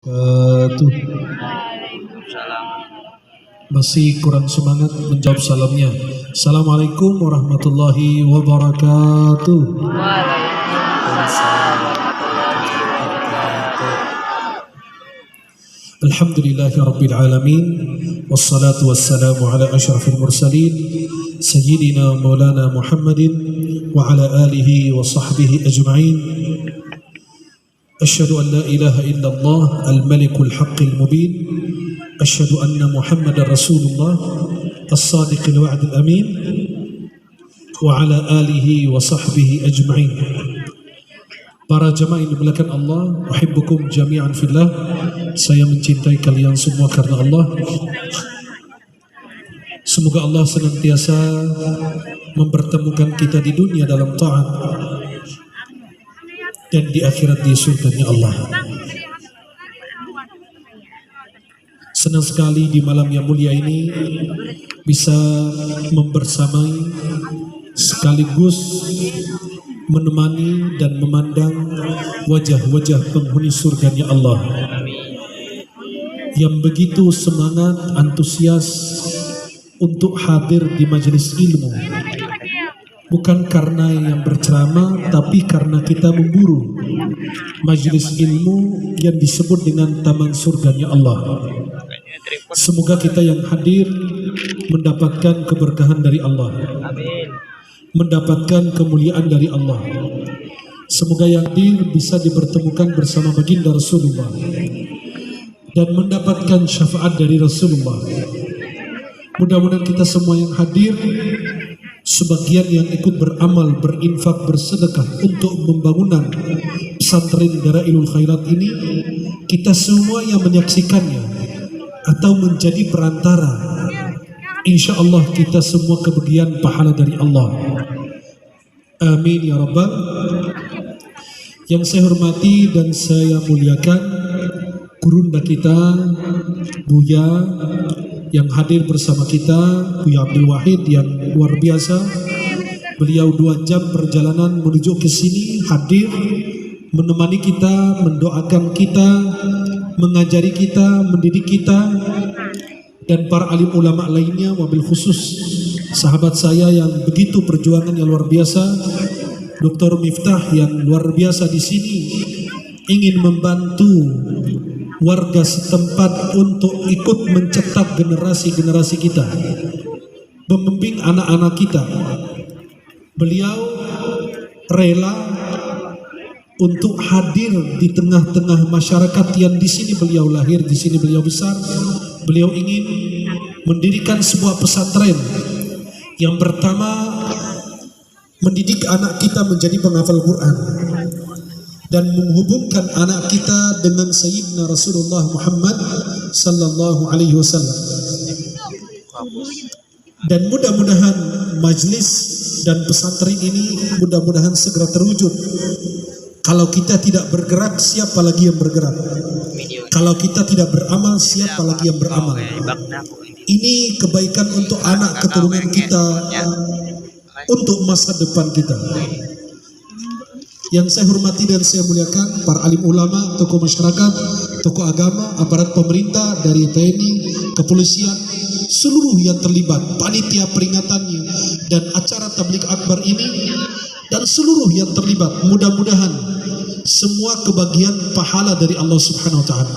Tuh masih kurang semangat menjawab salamnya. Assalamualaikum warahmatullahi wabarakatuh. Alhamdulillahi rabbil alamin, wassalatu wassalamu ala asyrafil mursalin sayyidina maulana Muhammadin wa ala alihi wa sahbihi ajma'in. أشهد أن لا إله إلا الله الملك الحق المبين أشهد أن محمد رسول الله الصادق الوعد الأمين وعلى آله وصحبه أجمعين. Para jamaah yang dimuliakan Allah, uhibbukum jami'an fillah. Saya mencintai kalian semua karena Allah. Semoga Allah senantiasa mempertemukan kita di dunia dalam taat dan di akhirat di surganya Allah. Senang sekali di malam yang mulia ini bisa membersamai sekaligus menemani dan memandang wajah-wajah penghuni surganya Allah yang begitu semangat, antusias untuk hadir di majelis ilmu. Bukan karena yang berceramah, tapi karena kita memburu majelis ilmu yang disebut dengan taman surganya Allah. Semoga kita yang hadir mendapatkan keberkahan dari Allah, mendapatkan kemuliaan dari Allah. Semoga yang hadir bisa dipertemukan bersama baginda Rasulullah dan mendapatkan syafaat dari Rasulullah. Mudah-mudahan kita semua yang hadir, sebagian yang ikut beramal, berinfak, bersedekah untuk pembangunan pesantren Darailul Khairat ini, kita semua yang menyaksikannya atau menjadi perantara, insya Allah kita semua kebagian pahala dari Allah. Amin ya Rabbal. Yang saya hormati dan saya muliakan gurunda kita, Buya yang hadir bersama kita, Buya Abdul Wahid yang luar biasa. Beliau 2 jam perjalanan menuju ke sini, hadir menemani kita, mendoakan kita, mengajari kita, mendidik kita, dan para alim ulama lainnya, wabil khusus sahabat saya yang begitu perjuangan yang luar biasa, Dr. Miftah yang luar biasa di sini ingin membantu warga setempat untuk ikut mencetak generasi-generasi kita, membimbing anak-anak kita. Beliau rela untuk hadir di tengah-tengah masyarakat yang di sini beliau lahir, di sini beliau besar. Beliau ingin mendirikan sebuah pesantren yang pertama mendidik anak kita menjadi penghafal Quran dan menghubungkan anak kita dengan Sayyidina Rasulullah Muhammad sallallahu alaihi wasallam. Dan mudah-mudahan majlis dan pesantren ini mudah-mudahan segera terwujud. Kalau kita tidak bergerak, siapa lagi yang bergerak? Kalau kita tidak beramal, siapa lagi yang beramal? Ini kebaikan untuk anak keturunan kita, untuk masa depan kita. Yang saya hormati dan saya muliakan para alim ulama, tokoh masyarakat, tokoh agama, aparat pemerintah dari TNI, kepolisian, seluruh yang terlibat, panitia peringatannya dan acara tabligh akbar ini, dan seluruh yang terlibat. Mudah-mudahan semua kebahagiaan pahala dari Allah Subhanahu wa taala.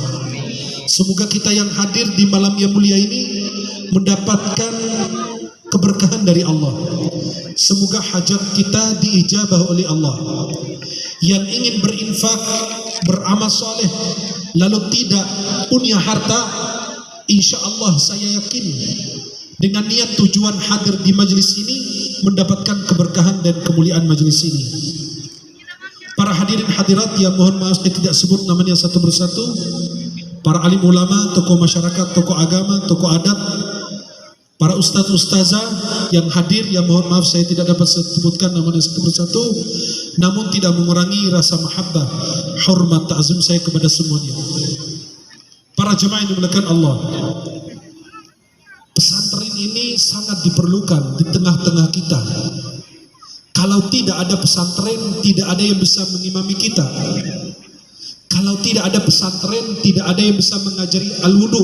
Semoga kita yang hadir di malam yang mulia ini mendapatkan keberkahan dari Allah. Semoga hajat kita diijabah oleh Allah. Yang ingin berinfak, beramal soleh, lalu tidak punya harta, insya Allah saya yakin dengan niat tujuan hadir di majelis ini mendapatkan keberkahan dan kemuliaan majelis ini. Para hadirin hadirat yang mohon maaf saya tidak sebut namanya satu persatu, para alim ulama, tokoh masyarakat, tokoh agama, tokoh adat, para ustadz ustazah yang hadir, yang mohon maaf saya tidak dapat sebutkan namanya satu persatu, namun tidak mengurangi rasa mahabbah, hormat, ta'zim saya kepada semuanya. Para jemaah yang dimuliakan Allah, pesantren ini sangat diperlukan di tengah-tengah kita. Kalau tidak ada pesantren, tidak ada yang bisa mengimami kita. Kalau tidak ada pesantren, tidak ada yang bisa mengajari al-wudu,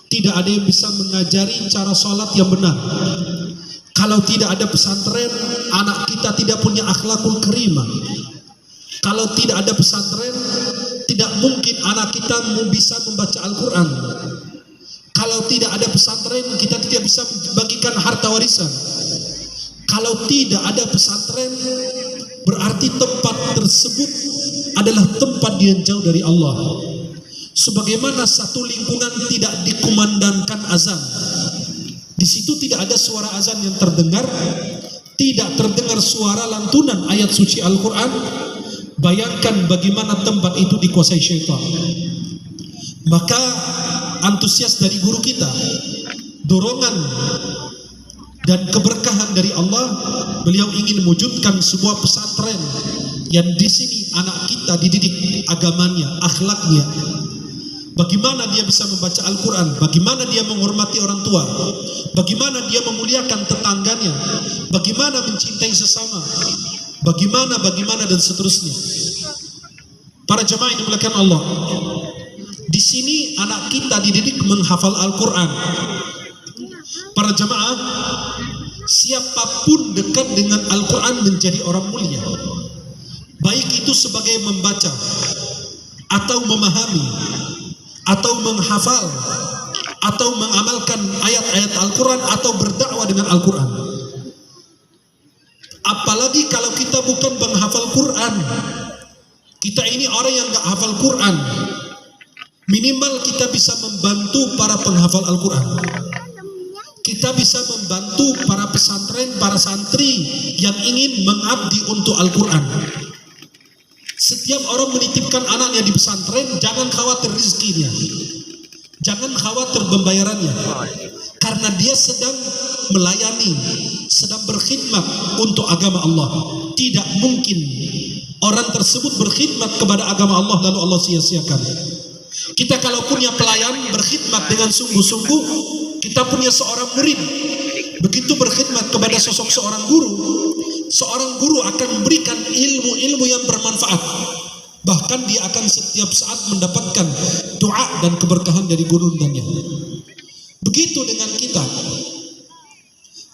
tidak ada yang bisa mengajari cara sholat yang benar. Kalau tidak ada pesantren, anak kita tidak punya akhlakul karimah. Kalau tidak ada pesantren, tidak mungkin anak kita bisa membaca Al-Quran. Kalau tidak ada pesantren, kita tidak bisa membagikan harta warisan. Kalau tidak ada pesantren, berarti tempat tersebut adalah tempat yang jauh dari Allah. Sebagaimana satu lingkungan tidak dikumandangkan azan, di situ tidak ada suara azan yang terdengar, tidak terdengar suara lantunan ayat suci Al-Quran. Bayangkan bagaimana tempat itu dikuasai syaitan. Maka antusias dari guru kita, dorongan dan keberkahan dari Allah, beliau ingin mewujudkan sebuah pesantren yang di sini anak kita dididik agamanya, akhlaknya. Bagaimana dia bisa membaca Al-Quran, bagaimana dia menghormati orang tua, bagaimana dia memuliakan tetangganya, bagaimana mencintai sesama, bagaimana dan seterusnya. Para jemaah yang dimuliakan Allah, di sini anak kita dididik menghafal Al-Quran. Para jemaah, siapapun dekat dengan Al-Quran menjadi orang mulia, baik itu sebagai membaca atau memahami atau menghafal atau mengamalkan ayat-ayat Al-Quran atau berdakwah dengan Al-Quran. Apalagi kalau kita bukan penghafal Quran, kita ini orang yang gak hafal Quran, minimal kita bisa membantu para penghafal Al-Quran. Kita bisa membantu para pesantren, para santri yang ingin mengabdi untuk Al-Quran. Setiap orang menitipkan anaknya di pesantren, jangan khawatir rezekinya, jangan khawatir pembayarannya, karena dia sedang melayani, sedang berkhidmat untuk agama Allah. Tidak mungkin orang tersebut berkhidmat kepada agama Allah lalu Allah sia-siakan. Kita kalau punya pelayan berkhidmat dengan sungguh-sungguh, kita punya seorang murid begitu berkhidmat kepada sosok seorang guru akan memberikan ilmu-ilmu yang bermanfaat. Bahkan dia akan setiap saat mendapatkan doa dan keberkahan dari gurundannya. Begitu dengan kita.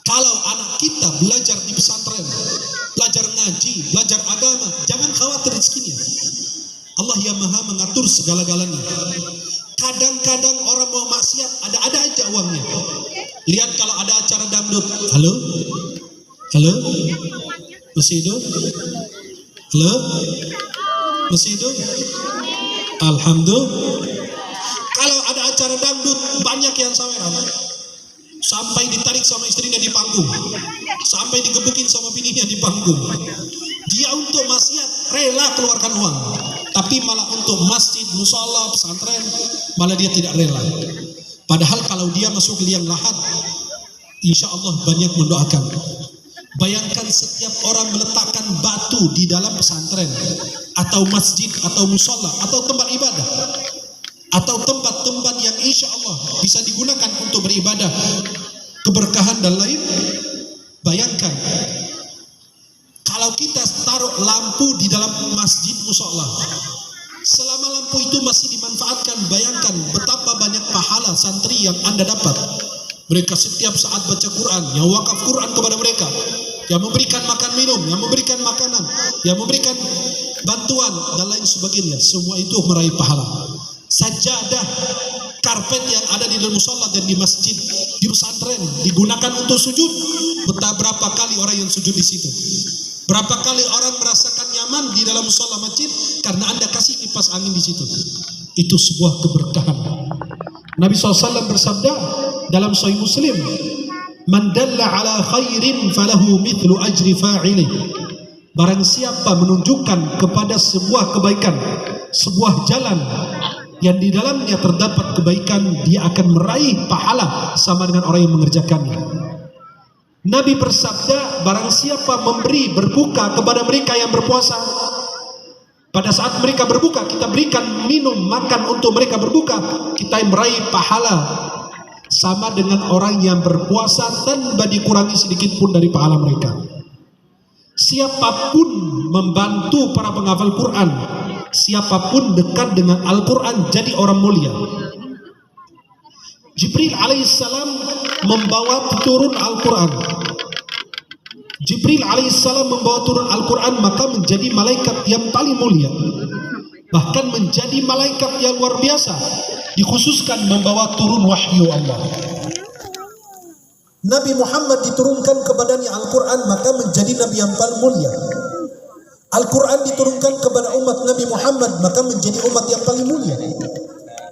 Kalau anak kita belajar di pesantren, belajar ngaji, belajar agama, jangan khawatir rezekinya. Allah yang maha mengatur segala-galanya. Kadang-kadang orang mau maksiat, ada aja uangnya. Lihat kalau ada acara dangdut, halo, masih hidup? Halo, masih hidup? Alhamdulillah. Kalau ada acara dangdut, banyak yang saweran, sampai ditarik sama istrinya di panggung, sampai digebukin sama bininya di panggung. Dia untuk maksiat rela keluarkan uang, tapi malah untuk masjid, musola, pesantren malah dia tidak rela. Padahal kalau dia masuk liang lahat, insya Allah banyak mendoakan. Bayangkan setiap orang meletakkan batu di dalam pesantren atau masjid atau musola atau tempat ibadah atau tempat-tempat yang insya Allah bisa digunakan untuk beribadah, keberkahan dan lain. Bayangkan kalau kita taruh lampu di dalam masjid musola, selama lampu itu masih dimanfaatkan, bayangkan betapa banyak pahala santri yang Anda dapat. Mereka setiap saat baca Quran, yang wakaf Quran kepada mereka, yang memberikan makan minum, yang memberikan makanan, yang memberikan bantuan dan lain sebagainya. Semua itu meraih pahala. Sajadah, karpet yang ada di dalam musola dan di masjid, di pesantren digunakan untuk sujud. Berapa kali orang yang sujud di situ? Berapa kali orang merasakan nyaman di dalam musola masjid karena Anda kasih kipas angin di situ. Itu sebuah keberkahan. Nabi SAW bersabda dalam Sahih Muslim, "Man dalla ala khairin falahu mithlu ajri fa'ilih." Barang siapa menunjukkan kepada sebuah kebaikan, sebuah jalan yang di dalamnya terdapat kebaikan, dia akan meraih pahala sama dengan orang yang mengerjakannya. Nabi bersabda, barang siapa memberi berbuka kepada mereka yang berpuasa, pada saat mereka berbuka kita berikan minum makan untuk mereka berbuka, kita meraih pahala sama dengan orang yang berpuasa tanpa dikurangi sedikit pun dari pahala mereka. Siapapun membantu para penghafal Quran, siapapun dekat dengan Al-Quran jadi orang mulia. Jibril alaihissalam membawa turun Al-Quran. Jibril alaihissalam membawa turun Al-Quran, maka menjadi malaikat yang paling mulia, bahkan menjadi malaikat yang luar biasa, dikhususkan membawa turun wahyu Allah. Nabi Muhammad diturunkan kepadanya Al-Quran, maka menjadi Nabi yang paling mulia. Al-Quran diturunkan kepada umat Nabi Muhammad, maka menjadi umat yang paling mulia.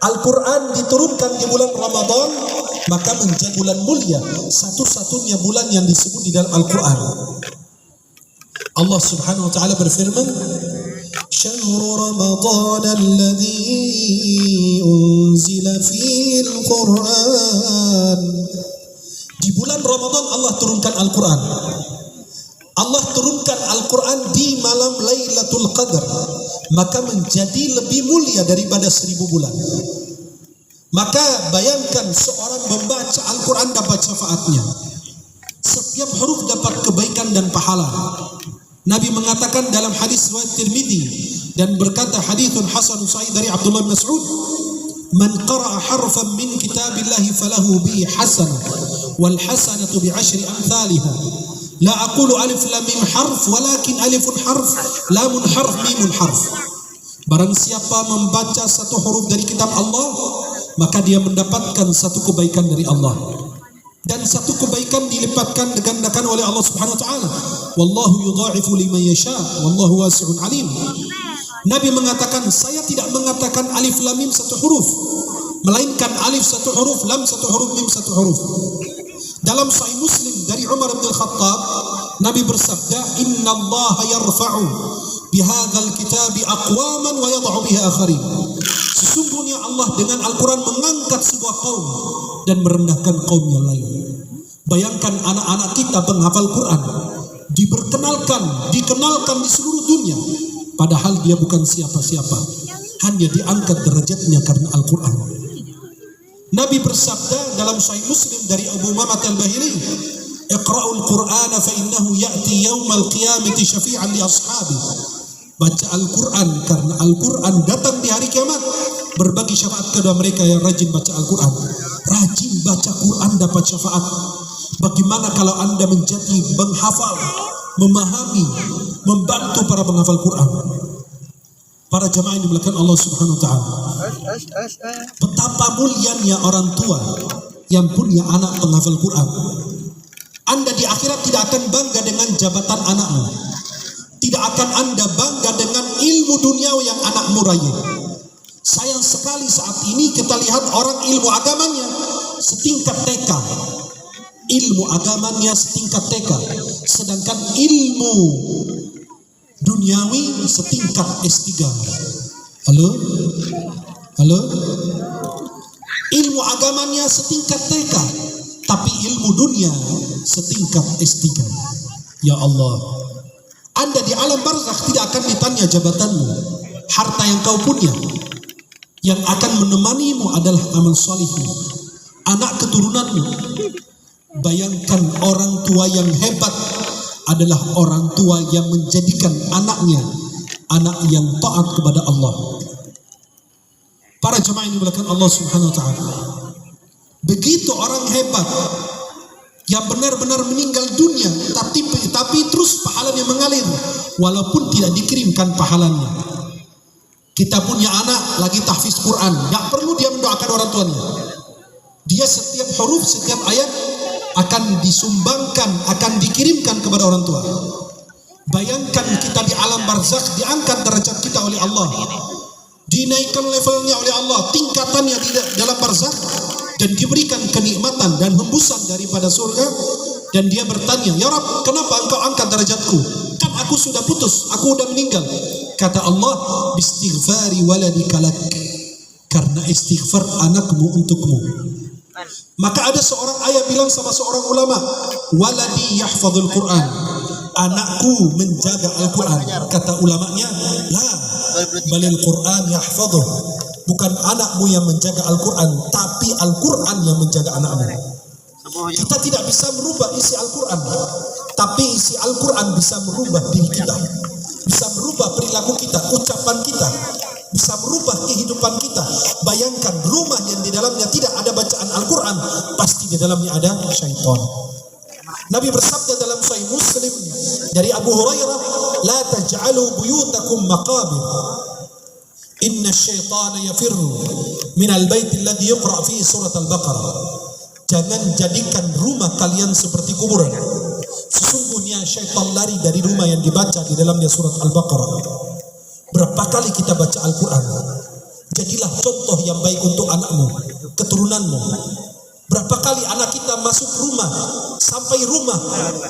Al-Quran diturunkan di bulan Ramadan, maka menjadi bulan mulia, satu-satunya bulan yang disebut di dalam Al-Quran. Allah Subhanahu wa taala berfirman, "Syahrul Ramadan alladzi unzila fihi al-Quran." Di bulan Ramadan Allah turunkan Al-Quran. Allah turunkan Al-Quran di malam Lailatul Qadar, maka menjadi lebih mulia daripada 1000 bulan. Maka bayangkan seorang membaca Al-Quran dapat syafaatnya. Setiap huruf dapat kebaikan dan pahala. Nabi mengatakan dalam hadis riwayat Tirmidzi dan berkata haditsun hasan sahih dari Abdullah bin Mas'ud, "Man qara'a harfan min kitabillahi falahu bihi hasanah wal hasanatu bi 'ashri amsalha. La aqulu alif lam mim harf walakin alifun harf, lamun harf, mimun harf." Barang siapa membaca satu huruf dari kitab Allah, maka dia mendapatkan satu kebaikan dari Allah, dan satu kebaikan dilipatkan digandakan oleh Allah Subhanahu wa taala. Wallahu yudha'ifu liman yasha, wallahu wasi'un alim. Nabi mengatakan, saya tidak mengatakan alif lam mim satu huruf, melainkan alif satu huruf, lam satu huruf, mim satu huruf. Dalam Sahih Muslim dari Umar bin Khattab, Nabi bersabda, "Innallaha yarfa'u bihadzal kitabi aqwaman wa yad'u bihi akharin." Sesungguhnya Allah dengan Al-Quran mengangkat sebuah kaum dan merendahkan kaum yang lain. Bayangkan anak-anak kita penghafal Quran, dikenalkan di seluruh dunia, padahal dia bukan siapa-siapa, hanya diangkat derajatnya karena Al-Quran. Nabi bersabda dalam Sahih Muslim dari Abu Umamah Al-Bahili, "Iqra'ul Qur'ana fa innahu ya'ti yaumal qiyamati syafi'an li ashabi." Baca Al-Quran karena Al-Quran datang di hari kiamat berbagi syafaat kepada mereka yang rajin baca Al-Quran. Rajin baca Quran dapat syafaat. Bagaimana kalau Anda menjadi menghafal, memahami, membantu para penghafal Quran? Para jamaah yang dimuliakan Allah Subhanahu wa taala. Betapa mulianya orang tua yang punya anak penghafal Quran. Anda di akhirat tidak akan bangga dengan jabatan anakmu. Tidak akan Anda bangga dengan ilmu duniawi yang anakmu raih. Sayang sekali saat ini kita lihat orang ilmu agamanya setingkat TK. Ilmu agamanya setingkat TK, sedangkan ilmu duniawi setingkat S3. Halo? Ilmu agamanya setingkat TK, tapi ilmu dunia setingkat S3. Ya Allah, Anda di alam barzakh tidak akan ditanya jabatanmu, harta yang kau punya. Yang akan menemanimu adalah amal salihmu, anak keturunanmu. Bayangkan orang tua yang hebat adalah orang tua yang menjadikan anaknya anak yang taat kepada Allah. Para jemaah yang dimuliakan Allah Subhanahu wa taala. Begitu orang hebat yang benar-benar meninggal dunia, tapi terus pahalanya mengalir walaupun tidak dikirimkan pahalanya. Kita punya anak lagi tahfiz Quran, nggak perlu dia mendoakan orang tuanya. Dia setiap huruf, setiap ayat akan disumbangkan, akan dikirimkan kepada orang tua. Bayangkan kita di alam barzakh diangkat derajat kita oleh Allah, dinaikkan levelnya oleh Allah, tingkatannya di dalam barzakh, dan diberikan kenikmatan dan hembusan daripada surga. Dan dia bertanya, "Ya Rabb, kenapa engkau angkat derajatku? Kan aku sudah putus, aku sudah meninggal." Kata Allah, "Bistighfari waladika lak." Karena istighfar anakmu untukmu. Maka ada seorang ayah bilang sama seorang ulama, "Waladi yahfadzul Quran." Anakku menjaga Al-Quran. Kata ulamanya, "La, balil Quran yahfadzuh." Bukan anakmu yang menjaga Al-Quran, tapi Al-Quran yang menjaga anakmu. Kita tidak bisa merubah isi Al-Quran, tapi isi Al-Quran bisa merubah diri kita, bisa merubah perilaku kita, ucapan kita, kehidupan kita. Bayangkan rumah yang di dalamnya tidak ada bacaan Al-Quran, pasti di dalamnya ada syaitan. Nabi bersabda dalam Sahih Muslim dari Abu Hurairah, "La taj'alu buyutakum maqabir. Inna syaitana yafirru minal baiti alladhi yuqra' fihi surat Al-Baqarah." Jangan jadikan rumah kalian seperti kuburan. Sesungguhnya syaitan lari dari rumah yang dibaca di dalamnya surat Al-Baqarah. Berapa kali kita baca Al-Quran? Jadilah contoh yang baik untuk anakmu, keturunanmu. Berapa kali anak kita masuk rumah, sampai rumah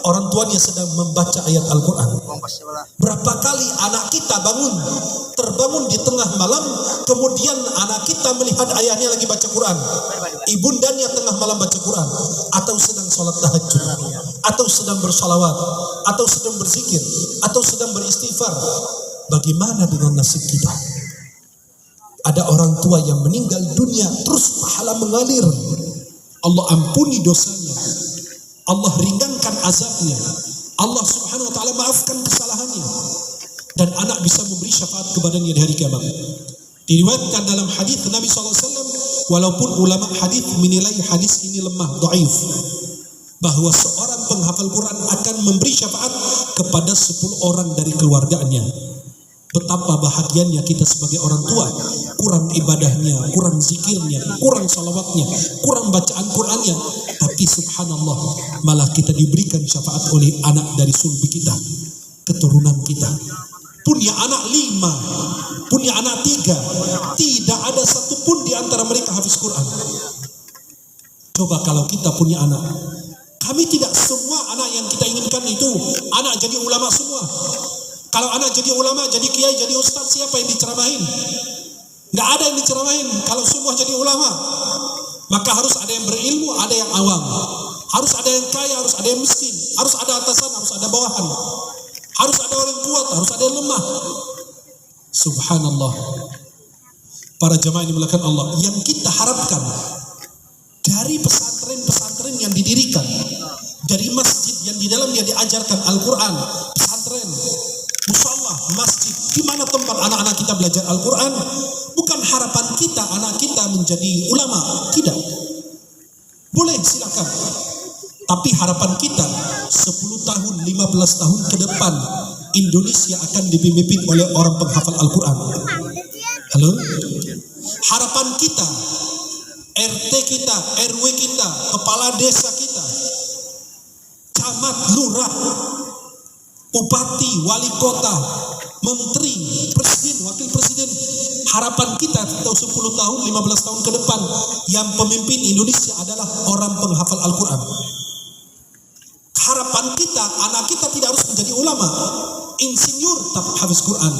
orang tuanya sedang membaca ayat Al-Quran. Berapa kali anak kita terbangun di tengah malam, kemudian anak kita melihat ayahnya lagi baca Quran, ibundanya tengah malam baca Quran, atau sedang sholat tahajud, atau sedang bersalawat, atau sedang berzikir, atau sedang beristighfar. Bagaimana dengan nasib kita? Ada orang tua yang meninggal dunia, terus pahala mengalir. Allah ampuni dosanya, Allah ringankan azabnya, Allah subhanahu wa ta'ala maafkan kesalahannya, dan anak bisa memberi syafaat kepadanya di hari kiamat. Diriwayatkan dalam hadis Nabi SAW, walaupun ulama hadis menilai hadis ini lemah, dhaif, bahwa seorang penghafal Quran akan memberi syafaat kepada 10 orang dari keluarganya. Betapa bahagianya kita sebagai orang tua. Kurang ibadahnya, kurang zikirnya, kurang salawatnya, kurang bacaan Qurannya, tapi subhanallah, malah kita diberikan syafaat oleh anak dari sulbi kita, keturunan kita. Punya anak 5, punya anak 3, tidak ada satupun di antara mereka hafiz Quran. Coba kalau kita punya anak, kami tidak semua anak yang kita inginkan itu anak jadi ulama semua. Kalau anak jadi ulama, jadi kiai, jadi ustaz, siapa yang diceramahin? Nggak ada yang diceramahin. Kalau semua jadi ulama, maka harus ada yang berilmu, ada yang awam. Harus ada yang kaya, harus ada yang miskin. Harus ada atasan, harus ada bawahan. Harus ada orang kuat, harus ada yang lemah. Subhanallah. Para jemaah yang dimuliakan Allah, yang kita harapkan dari pesantren-pesantren yang didirikan, dari masjid yang di dalamnya diajarkan Al-Quran, pesantren, mushola, masjid, di mana tempat anak-anak kita belajar Al-Quran, bukan harapan kita anak kita menjadi ulama, tidak. Boleh, silakan. Tapi harapan kita 10 tahun, 15 tahun ke depan, Indonesia akan dipimpin oleh orang penghafal Al-Quran. Halo? Harapan kita, RT kita, RW kita, kepala desa kita, camat, lurah, bupati, wali kota, menteri, presiden, wakil presiden, harapan kita 10 tahun, 15 tahun ke depan, yang pemimpin Indonesia adalah orang penghafal Al-Quran. Harapan kita, anak kita tidak harus menjadi ulama, insinyur tapi hafiz Quran,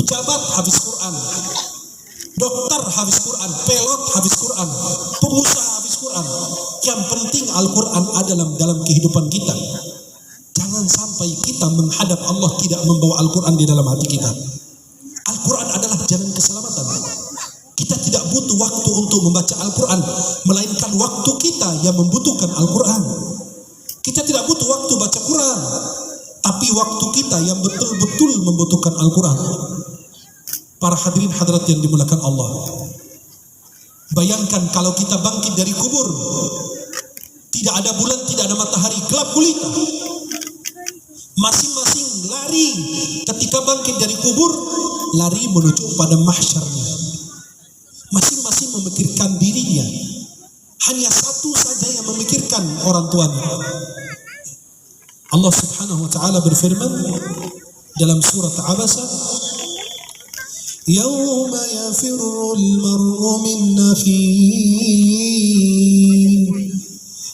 pejabat hafiz Quran, dokter hafiz Quran, pilot hafiz Quran, pengusaha hafiz Quran. Yang penting Al-Quran ada dalam kehidupan kita. Jangan sampai kita menghadap Allah tidak membawa Al-Quran di dalam hati kita. Al-Quran adalah jalan keselamatan. Kita tidak butuh waktu untuk membaca Al-Quran, melainkan waktu kita yang membutuhkan Al-Quran. Kita tidak butuh waktu baca Quran, tapi waktu kita yang betul-betul membutuhkan Al-Quran. Para hadirin hadirat yang dimuliakan Allah, bayangkan kalau kita bangkit dari kubur, tidak ada bulan, tidak ada matahari, gelap gulita. Masing-masing lari ketika bangkit dari kubur, lari menuju pada mahsyarnya. Masing-masing memikirkan dirinya. Hanya satu saja yang memikirkan orang tuanya. Allah subhanahu wa ta'ala berfirman dalam surat Abasa, "Yawma yafirrul mar'u min akhihi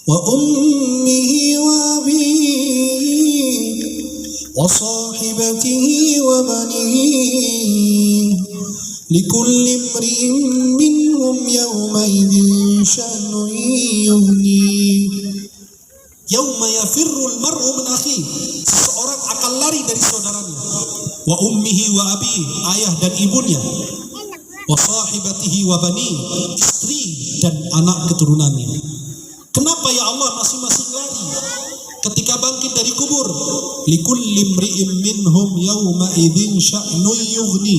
wa ummihi wa abihi wa sahibatihi wa banihi likulli imri'in minhum yawma idzin sya'nun yughni." Yauma yafirrul mar'u min akhihi, seseorang akan lari dari saudaranya, wa ummihi wa abihi, ayah dan ibunya, wa sahibatihi wa bani, istri dan anak keturunannya. Kenapa ya Allah masing-masing lari ketika bangkit dari kubur? likulli imri'in minhum yawma idzin sya'nun yughni.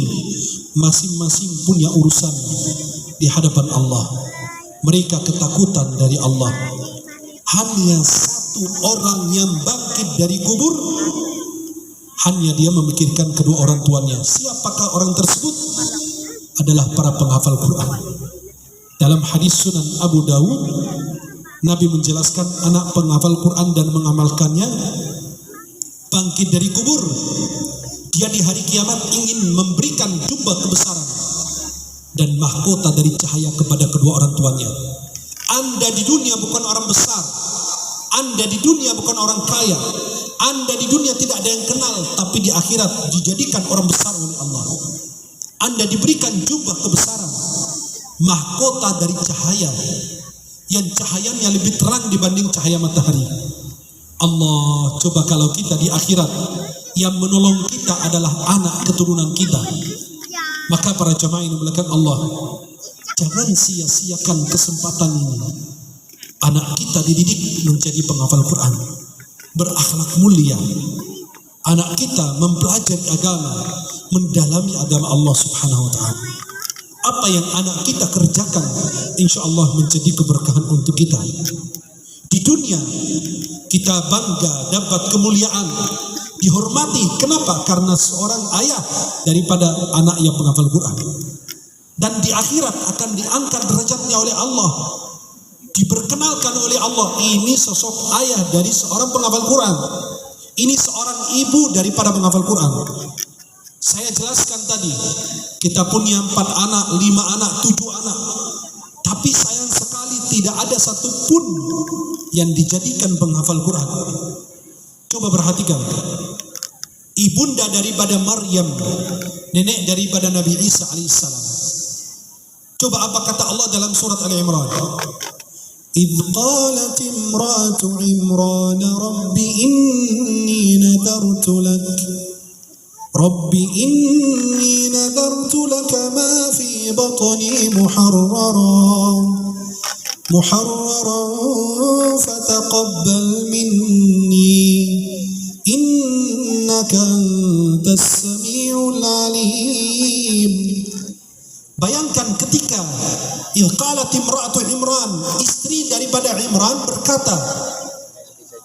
Masing-masing punya urusan di hadapan Allah. Mereka ketakutan dari Allah. Hanya satu orang yang bangkit dari kubur, hanya dia memikirkan kedua orang tuanya. Siapakah orang tersebut? Adalah para penghafal Quran. Dalam hadis Sunan Abu Dawud, Nabi menjelaskan anak penghafal Quran dan mengamalkannya bangkit dari kubur. Dia di hari kiamat ingin memberikan jubah kebesaran dan mahkota dari cahaya kepada kedua orang tuanya. Anda di dunia bukan orang besar, Anda di dunia bukan orang kaya, Anda di dunia tidak ada yang kenal, tapi di akhirat dijadikan orang besar oleh Allah. Anda diberikan jubah kebesaran, mahkota dari cahaya yang cahayanya lebih terang dibanding cahaya matahari. Allah, coba kalau kita di akhirat yang menolong kita adalah anak keturunan kita. Maka para jamaah ini melakukan Allah, jangan sia-siakan kesempatan ini. Anak kita dididik menjadi penghafal Quran, berakhlak mulia. Anak kita mempelajari agama, mendalami agama Allah Subhanahu wa ta'ala. Apa yang anak kita kerjakan, insya Allah menjadi keberkahan untuk kita. Di dunia kita bangga dapat kemuliaan, dihormati. Kenapa? Karena seorang ayah daripada anak yang penghafal Quran. Dan di akhirat akan diangkat derajatnya oleh Allah, diperkenalkan oleh Allah. Ini sosok ayah dari seorang penghafal Quran, ini seorang ibu daripada penghafal Quran. Saya jelaskan tadi, kita punya 4 anak, 5 anak, 7 anak, tapi sayang sekali tidak ada satupun yang dijadikan penghafal Quran. Coba perhatikan, ibunda daripada Maryam, nenek daripada Nabi Isa alaihissalam. Coba apa kata Allah dalam surat Al-Imran? إذ قالت امرأة عمران رب إني نذرت لك ما في بطني محررا فتقبل مني إنك أنت السميع العليم. Bayangkan ketika qalat imra'atu Imran, istri daripada Imran berkata,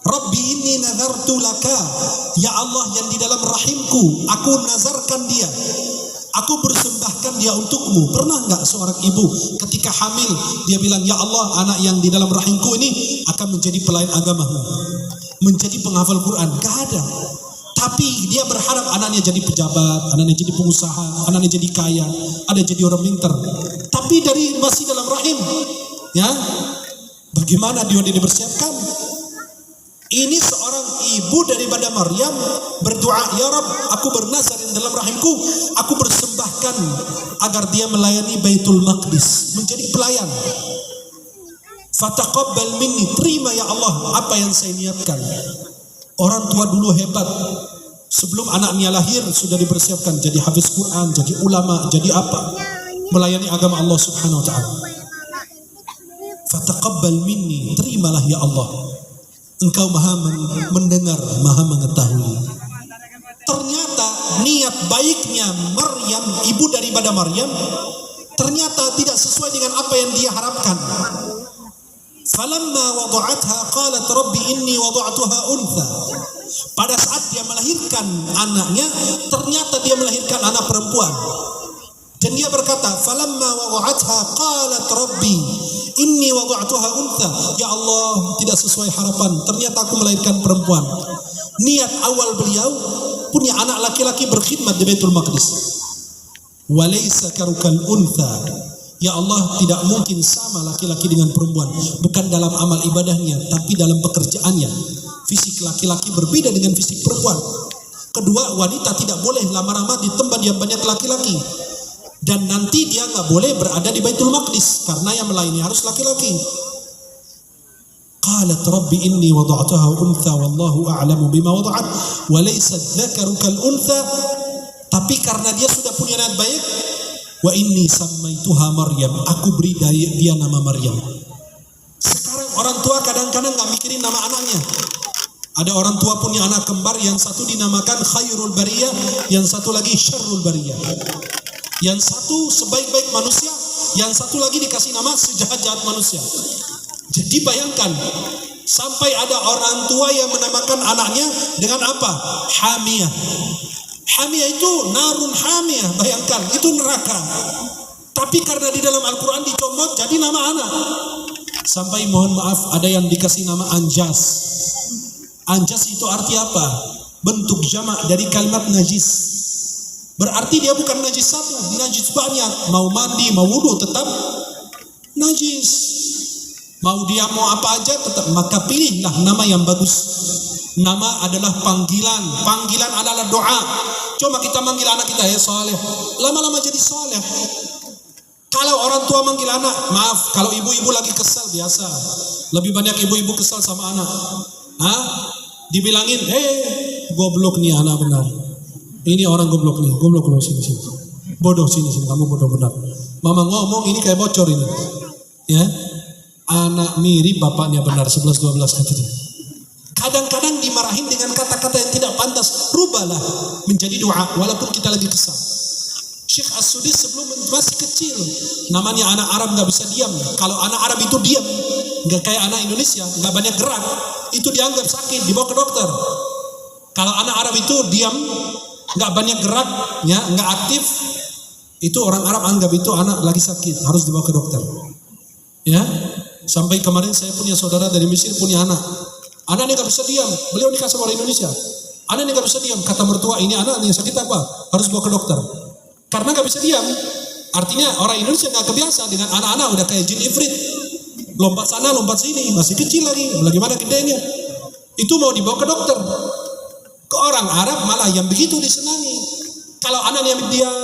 Rabbi inni nazartu laka, ya Allah yang di dalam rahimku, aku nazarkan dia, aku persembahkan dia untukmu. Pernah enggak seorang ibu ketika hamil dia bilang, ya Allah, anak yang di dalam rahimku ini akan menjadi pelayan agamamu, menjadi penghafal Quran? Gak ada. Tapi dia berharap anaknya jadi pejabat, anaknya jadi pengusaha, anaknya jadi kaya, ada jadi orang pintar. Tapi dari masih dalam rahim, ya, bagaimana dia dipersiapkan? Ini seorang ibu daripada Maryam berdoa, ya Rabb, aku bernazar dalam rahimku, aku persembahkan agar dia melayani Baitul Maqdis, menjadi pelayan. Fataqabbal minni, terima ya Allah apa yang saya niatkan. Orang tua dulu hebat. Sebelum anaknya lahir sudah dipersiapkan jadi hafiz Quran, jadi ulama, jadi apa? Melayani agama Allah Subhanahu wa ta'ala. Fataqabbal minni, terimalah ya Allah. Engkau maha mendengar, maha mengetahui. Ternyata niat baiknya Maryam, ibu daripada Maryam, ternyata tidak sesuai dengan apa yang dia harapkan. Falamma wada'atha qalat rabbi inni wada'tuha untha. Pada saat dia melahirkan anaknya, ternyata dia melahirkan anak perempuan. Dan dia berkata, falamma wada'atha qalat rabbi inni wada'tuha untha. Ya Allah, tidak sesuai harapan, ternyata aku melahirkan perempuan. Niat awal beliau punya anak laki-laki berkhidmat di Baitul Maqdis. Walaysa karukal untha. Ya Allah, tidak mungkin sama laki-laki dengan perempuan, bukan dalam amal ibadahnya, tapi dalam pekerjaannya. Fisik laki-laki berbeda dengan fisik perempuan. Kedua, wanita tidak boleh lama-lama di tempat yang banyak laki-laki. Dan nanti dia nggak boleh berada di Baitul Maqdis, karena yang melayani harus laki-laki. Qalat rabbi inni wada'tuha untha wallahu a'lamu bima wada'at wa laysa dzakaru kal untha. Tapi karena dia sudah punya niat baik, wa inni sammaituha Maryam, aku beri dia nama Maryam. Sekarang orang tua kadang-kadang nggak mikirin nama anaknya. Ada orang tua punya anak kembar, yang satu dinamakan khairul bariyah, yang satu lagi syarrul bariyah. Yang satu sebaik-baik manusia, yang satu lagi dikasih nama sejahat-jahat manusia. Jadi bayangkan, sampai ada orang tua yang menamakan anaknya dengan apa? Hamiyah. Hamiyah itu narun hamiyah, bayangkan, itu neraka. Tapi karena di dalam Al-Quran dicomot jadi nama anak. Sampai mohon maaf ada yang dikasih nama Anjas. Anjas itu arti apa? Bentuk jamak dari kalimat najis. Berarti dia bukan najis satu, najis banyak. Mau mandi, mau wudu tetap najis. Mau dia mau apa aja tetap. Maka pilihlah nama yang bagus. Nama adalah panggilan. Panggilan adalah doa. Coba kita manggil anak kita, ya soleh. Lama-lama jadi soleh. Kalau orang tua manggil anak, maaf, kalau ibu-ibu lagi kesal biasa. Lebih banyak ibu-ibu kesal sama anak. Dibilangin, goblok nih anak benar. Ini orang goblok nih, goblok sini. Bodoh sini, kamu bodoh benar. Mama ngomong ini kayak bocor ini. Ya. Anak mirip bapaknya benar 11-12 kata dia. Kadang-kadang dimarahin dengan kata-kata yang tidak pantas, rubahlah menjadi doa walaupun kita lagi kesal. Syekh As-Sudis sebelum masih kecil, namanya anak Arab nggak bisa diam. Kalau anak Arab itu diam, nggak kayak anak Indonesia, nggak banyak gerak, itu dianggap sakit, dibawa ke dokter. Kalau anak Arab itu diam, nggak banyak gerak, ya, nggak aktif, itu orang Arab anggap itu anak lagi sakit, harus dibawa ke dokter. Ya, sampai kemarin saya punya saudara dari Mesir punya anak. Anaknya nggak bisa diam, beliau nikah sama orang Indonesia. Anaknya nggak bisa diam, kata mertua, ini anak yang sakit apa? Harus bawa ke dokter. Karena nggak bisa diam, artinya orang Indonesia nggak kebiasa dengan anak-anak udah kayak jin ifrit, lompat sana lompat sini, masih kecil lagi, bagaimana gedenya? Itu mau dibawa ke dokter. Ke orang Arab malah yang begitu disenangi. Kalau anaknya diam,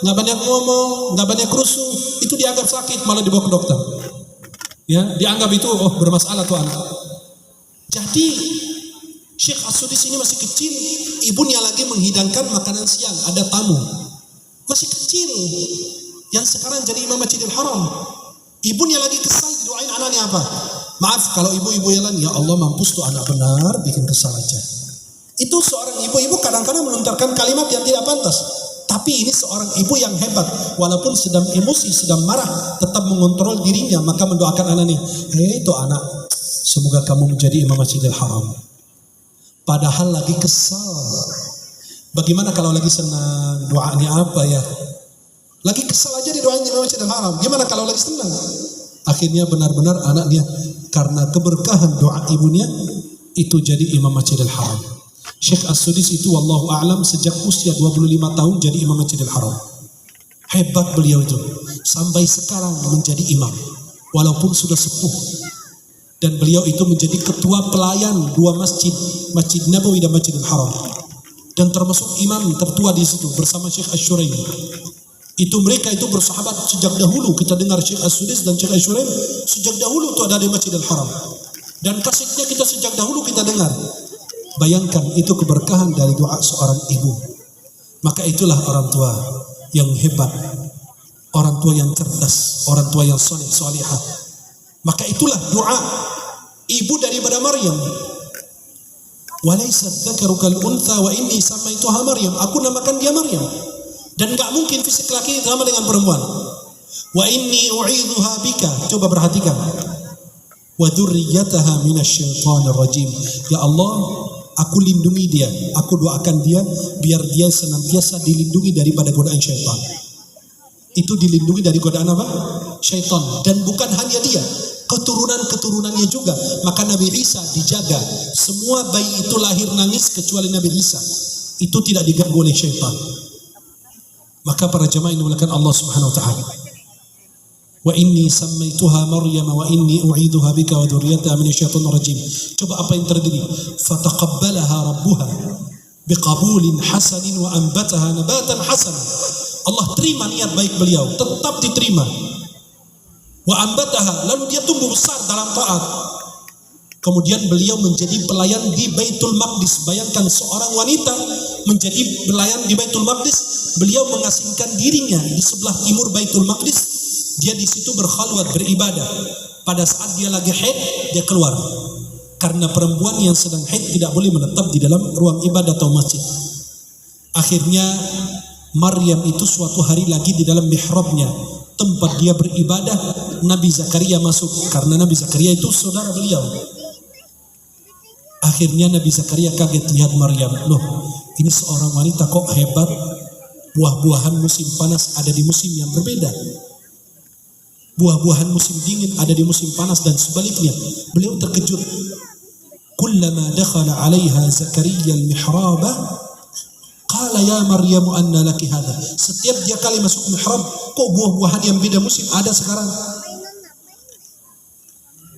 nggak banyak ngomong, nggak banyak rusuh, itu dianggap sakit, malah dibawa ke dokter. Ya, dianggap itu bermasalah tuh anak. Jadi Syekh As-Sudis ini masih kecil, ibunya lagi menghidangkan makanan siang, ada tamu. Masih kecil, yang sekarang jadi imam Masjidil Haram. Ibunya lagi kesal, doain anaknya apa? Maaf kalau ibu-ibu yang lain, ya Allah mampus tuh anak benar, bikin kesal aja. Itu seorang ibu-ibu kadang-kadang melontarkan kalimat yang tidak pantas. Tapi ini seorang ibu yang hebat, walaupun sedang emosi, sedang marah, tetap mengontrol dirinya, maka mendoakan anaknya, itu anak, semoga kamu menjadi imam Masjidil Haram. Padahal lagi kesal. Bagaimana kalau lagi senang, doanya apa ya? Lagi kesal aja didoain Imam Masjidil Haram. Gimana kalau lagi senang? Akhirnya benar-benar anaknya karena keberkahan doa ibunya itu jadi Imam Masjidil Haram. Syekh As-Sudis itu wallahu a'lam sejak usia 25 tahun jadi Imam Masjidil Haram. Hebat beliau itu. Sampai sekarang menjadi imam walaupun sudah sepuh. Dan beliau itu menjadi ketua pelayan dua masjid, Masjid Nabawi dan Masjidil Haram. Dan termasuk imam tertua di situ bersama Syekh Asy-Syuraimi. Itu mereka itu bersahabat sejak dahulu. Kita dengar Syekh As-Sudis dan Syekh Asy-Syuraimi sejak dahulu itu ada di Masjidil Haram. Dan kasetnya kita sejak dahulu kita dengar. Bayangkan itu keberkahan dari doa seorang ibu. Maka itulah orang tua yang hebat, orang tua yang cerdas, orang tua yang soleh, solehah. Maka itulah doa ibu daripada Maryam. Walaysat dzakaru kal untha wa inni samaituha Maryam. Aku namakan dia Maryam. Dan enggak mungkin fisik laki sama dengan perempuan. Wa inni u'idzuha bika. Coba perhatikan. Wa dzurriyyataha minasyaitonir rajim. Ya Allah, aku lindungi dia. Aku doakan dia biar dia senantiasa dilindungi daripada godaan syaitan. Itu dilindungi dari godaan apa? Syaitan. Dan bukan hanya dia, keturunan-keturunannya juga. Maka Nabi Isa dijaga. Semua bayi itu lahir nangis kecuali Nabi Isa. Itu tidak diganggu oleh syaitan. Maka para jemaah ini dimuliakan Allah Subhanahu wa taala. Wa inni sammaituha Maryam wa inni u'idzuha bika wa dzurriyyataha minasyaitonir rajim. Coba apa yang terjadi? Fataqabbalaha rabbuha biqabulin hasanin wa anbataha nabatan hasan. Allah terima niat baik beliau, tetap diterima. Wa ambataha, lalu dia tumbuh besar dalam taat. Kemudian beliau menjadi pelayan di Baitul Maqdis. Bayangkan seorang wanita menjadi pelayan di Baitul Maqdis. Beliau mengasingkan dirinya di sebelah timur Baitul Maqdis. Dia di situ berkhalwat beribadah. Pada saat dia lagi haid, dia keluar. karena perempuan yang sedang haid tidak boleh menetap di dalam ruang ibadah atau masjid. Akhirnya Maryam itu suatu hari lagi di dalam mihrabnya, tempat dia beribadah, Nabi Zakaria masuk, karena Nabi Zakaria itu saudara beliau. Akhirnya Nabi Zakaria kaget lihat Maryam, loh ini seorang wanita kok hebat, buah-buahan musim panas ada di musim yang berbeda, buah-buahan musim dingin ada di musim panas dan sebaliknya. Beliau terkejut. Kullama dakhala 'alaiha Zakaria al-mihraba qala ya Maryam anna laki hadha. Setiap dia kali masuk mihrab, kok buah-buahan yang beda musim ada sekarang.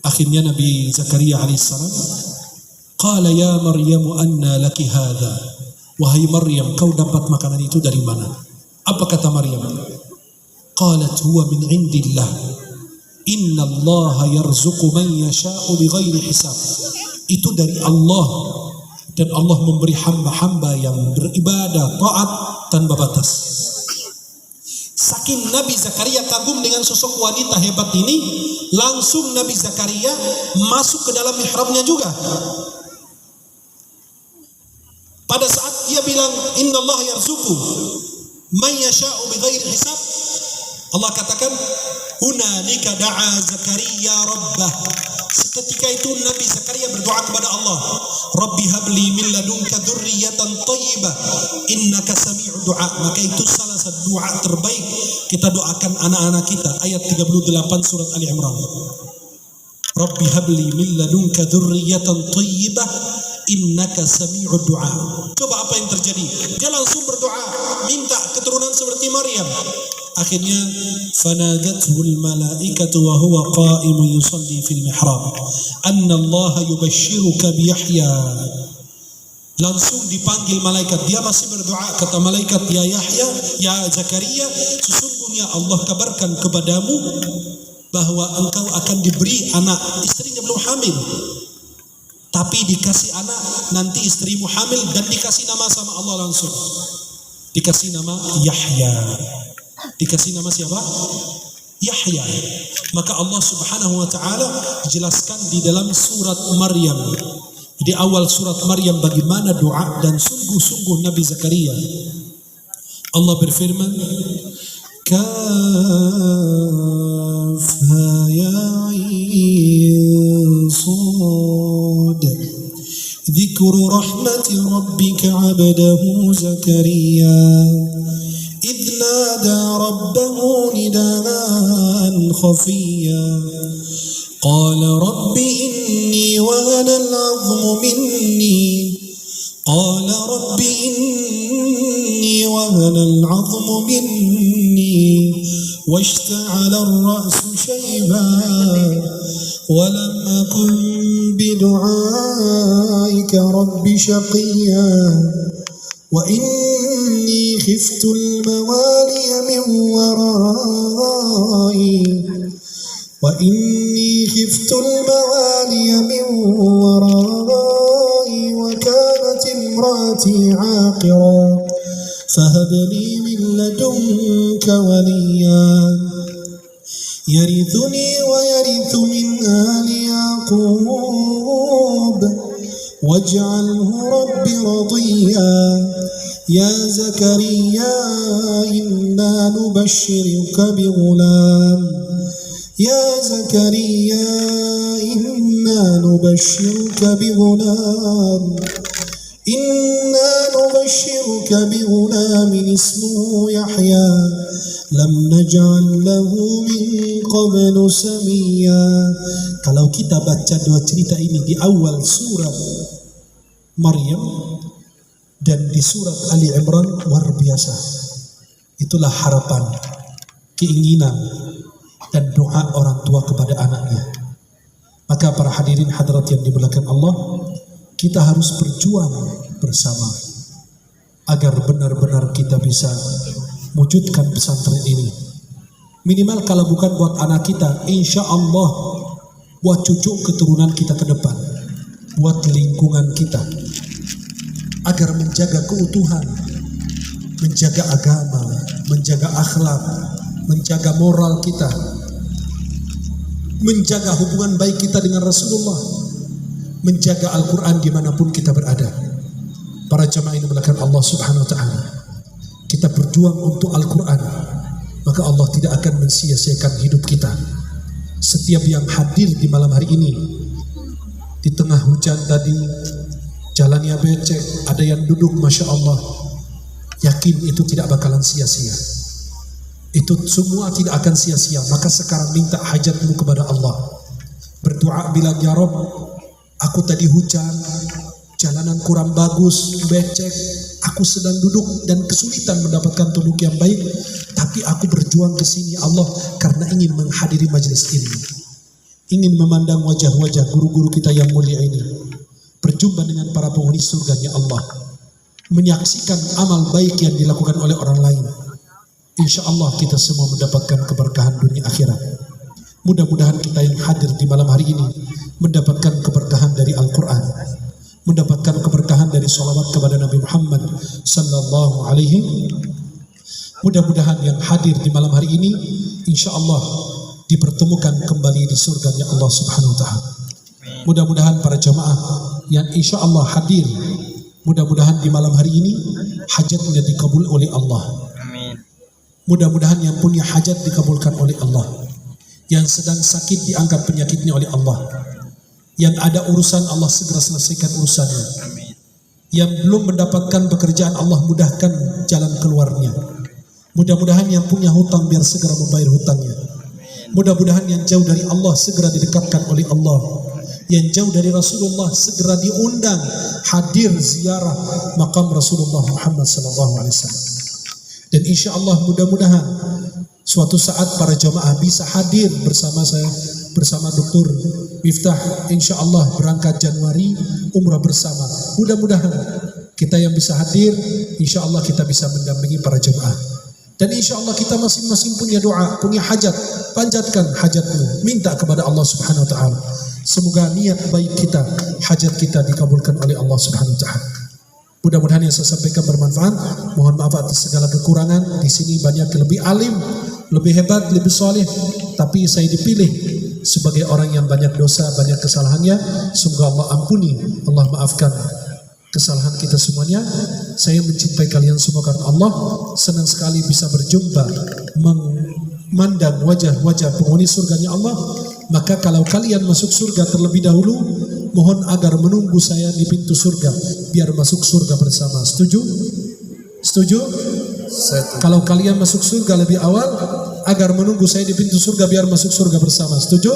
Akhirnya Nabi Zakaria alaihissalam qala ya Maryam anna laki hadha. Wahai Maryam, kau dapat makanan itu dari mana? Apa kata Maryam? Qalat huwa min indillah. Inna Allah yarzuqu man yasha'u bighairi hisab. Itu dari Allah, dan Allah memberi hamba-hamba yang beribadah taat tanpa batas. Saking Nabi Zakaria kagum dengan sosok wanita hebat ini, langsung Nabi Zakaria masuk ke dalam mihrabnya juga. Pada saat dia bilang Inna Allah yarzuqu man yasha'u bighairi hisab, Allah katakan hunalika da'a Zakaria rabbah. Seketika itu Nabi Zakaria berdoa kepada Allah, Rabbi habli min ladunka dzurriyyatan thayyibah innaka sami'ud du'a. Maka itu salah satu doa terbaik kita doakan anak-anak kita. Ayat 38 surat Ali Imran. Rabbi habli min ladunka dzurriyyatan thayyibah innaka sami'ud du'a. Coba apa yang terjadi? Dia langsung berdoa, minta keturunan seperti Maryam. Akhirnya fanadathul malaikatu wa huwa qa'imun yusalli fil mihrab anna Allah yubashshiruka bi Yahya. Langsung dipanggil malaikat, dia masih berdoa, kata malaikat, ya Yahya, ya Zakaria, sesungguhnya Allah kabarkan kepadamu bahwa engkau akan diberi anak. Istrinya belum hamil, tapi dikasih anak, nanti istrimu hamil dan dikasih nama sama Allah langsung. Dikasih nama Yahya. Dikasih nama siapa? Yahya. Maka Allah Subhanahu wa taala jelaskan di dalam surat Maryam, di awal surat Maryam, bagaimana doa dan sungguh-sungguh Nabi Zakaria. Allah berfirman, Kafha ya Ain Sad Dzikru rahmati rabbika 'abdahu Zakaria إذ نادى ربه نداء خفيا قال رب إني وهن العظم مني قال رب إني وهن العظم مني واشتعل الرأس شيبا ولم أكن بدعائك رب شقيا وإني خفت الموالي من ورائي وكانت امرأتي عاقرا فهب لي من لدنك وليا يرثني ويرث من آل يعقوب واجعله رب رضيا يا زكريا إنا نبشرك بغلام اسمه يحيى لم نجعل له من قبل سميا. Kalau kita baca dua cerita ini di awal surat Maryam dan di surat Ali Imran, luar biasa. Itulah harapan, keinginan, dan doa orang tua kepada anaknya. Maka para hadirin hadirat yang dimuliakan Allah, kita harus berjuang bersama agar benar-benar kita bisa wujudkan pesantren ini. Minimal kalau bukan buat anak kita, insya Allah buat cucu keturunan kita ke depan, buat lingkungan kita, agar menjaga keutuhan, menjaga agama, menjaga akhlak, menjaga moral kita, menjaga hubungan baik kita dengan Rasulullah, menjaga Al-Quran dimanapun kita berada. Para jamaah yang dimuliakan Allah Subhanahu Wa Taala, kita berjuang untuk Al-Quran, maka Allah tidak akan mensia-siakan hidup kita. Setiap yang hadir di malam hari ini, di tengah hujan tadi, jalannya becek, ada yang duduk, Masya Allah, yakin itu tidak bakalan sia-sia. Itu semua tidak akan sia-sia. Maka sekarang minta hajatmu kepada Allah. Berdoa bilang, ya Rob, aku tadi hujan, jalanan kurang bagus, becek, aku sedang duduk dan kesulitan mendapatkan duduk yang baik, tapi aku berjuang ke sini Allah karena ingin menghadiri majelis ini, ingin memandang wajah-wajah guru-guru kita yang mulia ini, berjumpa dengan para penghuni surganya Allah, menyaksikan amal baik yang dilakukan oleh orang lain. Insya Allah kita semua mendapatkan keberkahan dunia akhirat. Mudah-mudahan kita yang hadir di malam hari ini mendapatkan keberkahan dari Al-Quran, mendapatkan keberkahan dari salawat kepada Nabi Muhammad sallallahu alaihi. Mudah-mudahan yang hadir di malam hari ini insya Allah dipertemukan kembali di surganya Allah Subhanahu Wa Taala. Mudah-mudahan para jamaah yang insya Allah hadir, mudah-mudahan di malam hari ini hajatnya dikabul oleh Allah. Mudah-mudahan yang punya hajat dikabulkan oleh Allah, yang sedang sakit diangkat penyakitnya oleh Allah, yang ada urusan Allah segera selesaikan urusannya, yang belum mendapatkan pekerjaan Allah mudahkan jalan keluarnya. Mudah-mudahan yang punya hutang biar segera membayar hutangnya. Mudah-mudahan yang jauh dari Allah segera didekatkan oleh Allah, yang jauh dari Rasulullah segera diundang hadir ziarah makam Rasulullah Muhammad SAW. Dan insya Allah mudah-mudahan suatu saat para jamaah bisa hadir bersama saya, bersama Dr. Miftah, insya Allah berangkat Januari umrah bersama. Mudah-mudahan kita yang bisa hadir, insya Allah kita bisa mendampingi para jamaah. Dan insya Allah kita masing-masing punya doa, punya hajat, panjatkan hajatmu, minta kepada Allah Subhanahu Wa Taala. Semoga niat baik kita, hajat kita dikabulkan oleh Allah Subhanahu Wa Taala. Mudah-mudahan yang saya sampaikan bermanfaat. Mohon maaf atas segala kekurangan. Di sini banyak lebih alim, lebih hebat, lebih soleh, tapi saya dipilih sebagai orang yang banyak dosa, banyak kesalahannya. Semoga Allah ampuni, Allah maafkan kesalahan kita semuanya. Saya mencintai kalian semua karena Allah. Senang sekali bisa berjumpa, memandang wajah-wajah penghuni surganya Allah. Maka kalau kalian masuk surga terlebih dahulu, mohon agar menunggu saya di pintu surga biar masuk surga bersama. Setuju? Setuju? Kalau kalian masuk surga lebih awal, agar menunggu saya di pintu surga biar masuk surga bersama. Setuju?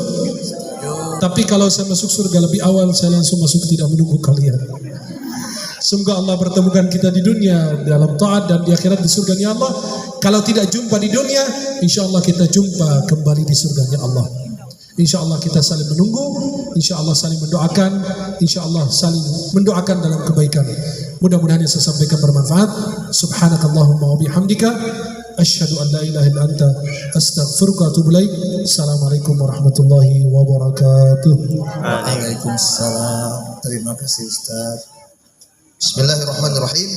Tapi kalau saya masuk surga lebih awal, saya langsung masuk, tidak menunggu kalian. Semoga Allah pertemukan kita di dunia dalam taat dan di akhirat di surganya Allah. Kalau tidak jumpa di dunia, insya Allah kita jumpa kembali di surganya Allah. Insya Allah kita saling menunggu, insya Allah saling mendoakan, insya Allah saling mendoakan dalam kebaikan. Mudah-mudahan yang saya sampaikan bermanfaat. Subhanakallahumma wa bihamdika, asyhadu an la ilaha illa anta, astaghfiruka wa atubu ilaik. Assalamualaikum warahmatullahi wabarakatuh. Waalaikumsalam. Terima kasih Ustaz. Bismillahirrahmanirrahim.